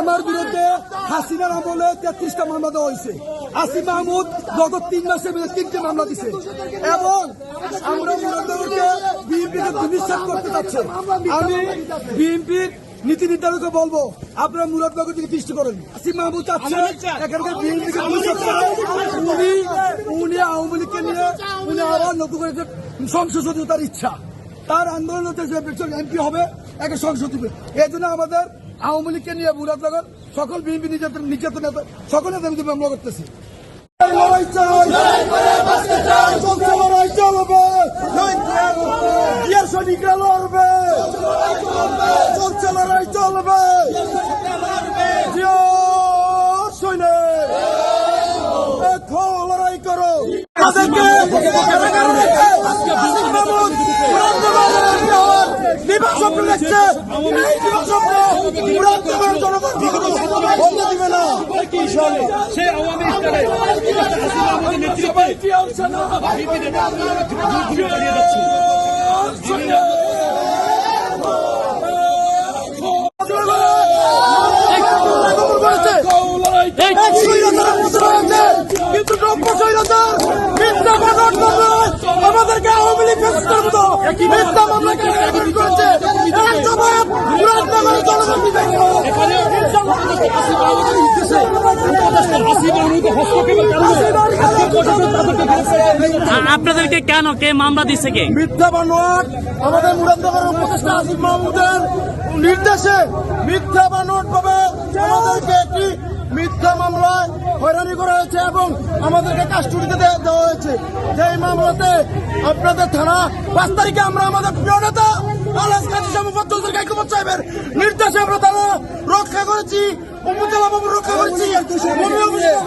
আমার বিরুদ্ধে হাসিনার আমলে 33টা মামলা দেওয়া হয়েছে। আসিফ মাহমুদ গত 3 মাসের মধ্যে 3টে মামলা দিছে এবং আমরা মুরাদনগরকে বিএনপিকে দুর্নিশ্বাস করতে চাচ্ছে। আমি বিএনপির নীতি নির্ধারককে বলবো, আপনারা মুরাদনগর থেকে দৃষ্টি করেন। আসিফ মাহমুদ চাচ্ছে এখানকার বিএনপিকে দুর্নিশ্বাস করে। উনি আওয়ামী লীগকে নিয়ে উনি আবার নতুন করে সংসদীয়তার ইচ্ছা, তার আন্দোলন হচ্ছে এমপি হবে, একটা সংসদ দিবে। এই জন্য আমাদের আওয়ামী লীগকে নিয়ে মুরাদনগর সকল বিএনপি নির্যাতন সকলে দাবিতে মামলা করতেছে। লড়াই চাই, লড়াই চলবে, সৈনিকরা লড়বে, চলছে লড়াই চলবে, লড়াই করো। আমাদেরকে আওয়ামী লীগ মিথ্যা মামলা করেছে। আপনাদেরকে কেন কে মামলা দিচ্ছে? কে মিথ্যা বানোয়াট আমাদের মুরাদনগরের উপদেষ্টা আসিফ মাহমুদের নির্দেশে মিথ্যা বানোয়াট ভাবে আমাদেরকে একটি মিথ্যা মামলায় হয়রানি করা হয়েছে এবং আমাদেরকে কাস্টডিতে দেওয়া হয়েছে। যেই মামলাতে আপনাদের থানা 5 তারিখে আমরা আমাদের প্রিয় নেতা আলহাজ কাজী মুফাদ্দল গায়কোবাদ সাহেবের নির্দেশে আমরা থানা রক্ষা করেছি, উপজেলা বাবু রক্ষা করেছি,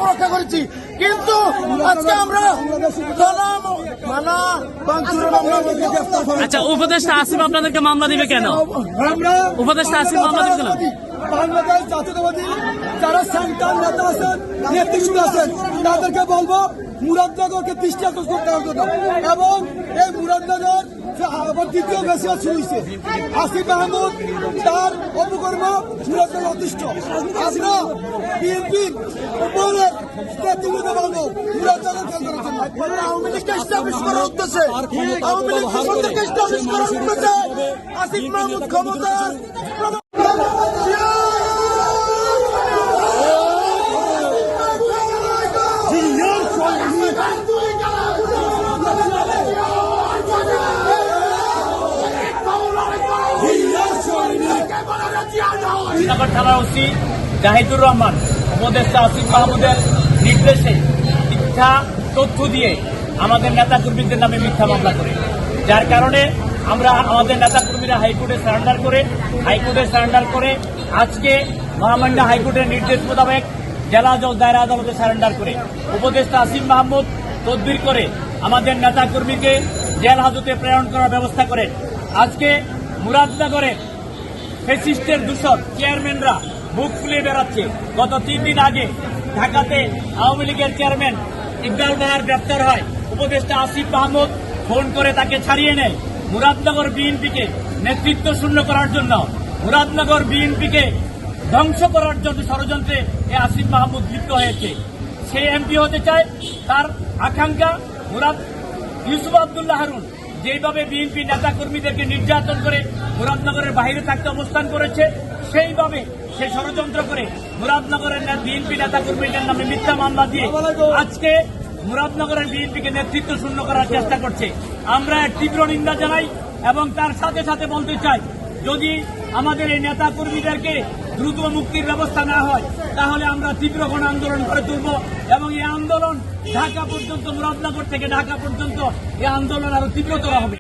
রক্ষা করেছি। কিন্তু আজকে আমরা আচ্ছা, উপদেষ্টা আসিফ আপনাদেরকে মামলা দিবে কেন? উপদেষ্টা আসিফ মামলা দিবে কেন? বাংলাদেশ জাতীয়তাবাদী যারা সেন্ট্রাল নেতা আছেন, নেতৃত্ব আছেন, তাদেরকে বলবো মুরাদনগরকে দৃষ্টি আকর্ষণ করতে হবে এবং এই মুরাদনগর আবার দ্বিতীয় বেশি হয়েছে। আসিফ মাহমুদ তার অপকর্ম মুরাদনগর অতিষ্ঠ। আমরা বিএনপির উপরে নেতৃত্ব বলবো মুরাদনগর খেল করার জন্য। আওয়ামী লীগকে এস্টাবলিশ করার উদ্দেশ্যে, আওয়ামী লীগকে এস্টাবলিশ করার উদ্দেশ্যে আসিফ মাহমুদ ক্ষমতা শ্রীনগর থানার ওসি জাহিদুর রহমান উপদেষ্টা আসিফ মাহমুদের নির্দেশে মিথ্যা তথ্য দিয়ে আমাদের নেতা কর্মীদের নামে মিথ্যা মামলা করে, যার কারণে আমরা আমাদের নেতা কর্মীরা হাইকোর্টে সারেন্ডার করে আজকে মহামান্য হাইকোর্টের নির্দেশ মোতাবেক জেলা জজ দায়রা আদালতে সারেন্ডার করে উপদেষ্টা আসিফ মাহমুদ তদবির করে আমাদের নেতা কর্মীকে জেল হাজতে প্রেরণ করার ব্যবস্থা করেন। আজকে মুরাদনগরে ফ্যাসিস্টের দূষণ চেয়ারম্যানরা বুক ফুলিয়ে বেড়াচ্ছে। গত 3 দিন আগে ঢাকাতে আওয়ামী লীগের চেয়ারম্যান ইকবাল বাহার গ্রেপ্তার হয়। উপদেষ্টা আসিফ মাহমুদ ফোন করে তাকে ছাড়িয়ে নেয়। মুরাদনগর বিএনপিকে নেতৃত্ব শূন্য করার জন্য, মুরাদনগর বিএনপিকে ধ্বংস করার জন্য ষড়যন্ত্রে এই আসিফ মাহমুদ লিপ্ত হয়েছে। সে এমপি হতে চায়, তার আকাঙ্ক্ষা ইউসুফ আব্দুল্লাহ হারুন যেভাবে বিএনপি নেতা কর্মীদেরকে নির্যাতন করে মুরাদনগরের বাইরে থাকতে অবস্থান করেছে, সেইভাবে সে ষড়যন্ত্র করে মুরাদনগরের বিএনপি নেতা কর্মীদের নামে মিথ্যা মামলা দিয়ে আজকে মুরাদনগরের বিএনপিকে নেতৃত্ব শূন্য করার চেষ্টা করছে। আমরা এর তীব্র নিন্দা জানাই এবং তার সাথে সাথে বলতে চাই, যদি আমাদের এই নেতা কর্মীদেরকে দ্রুত মুক্তির ব্যবস্থা না হয় তাহলে আমরা তীব্র গণ আন্দোলন করে তুলব এবং এই আন্দোলন ঢাকা পর্যন্ত, মুরাদনগর থেকে ঢাকা পর্যন্ত এই আন্দোলন আরো তীব্রতর হবে।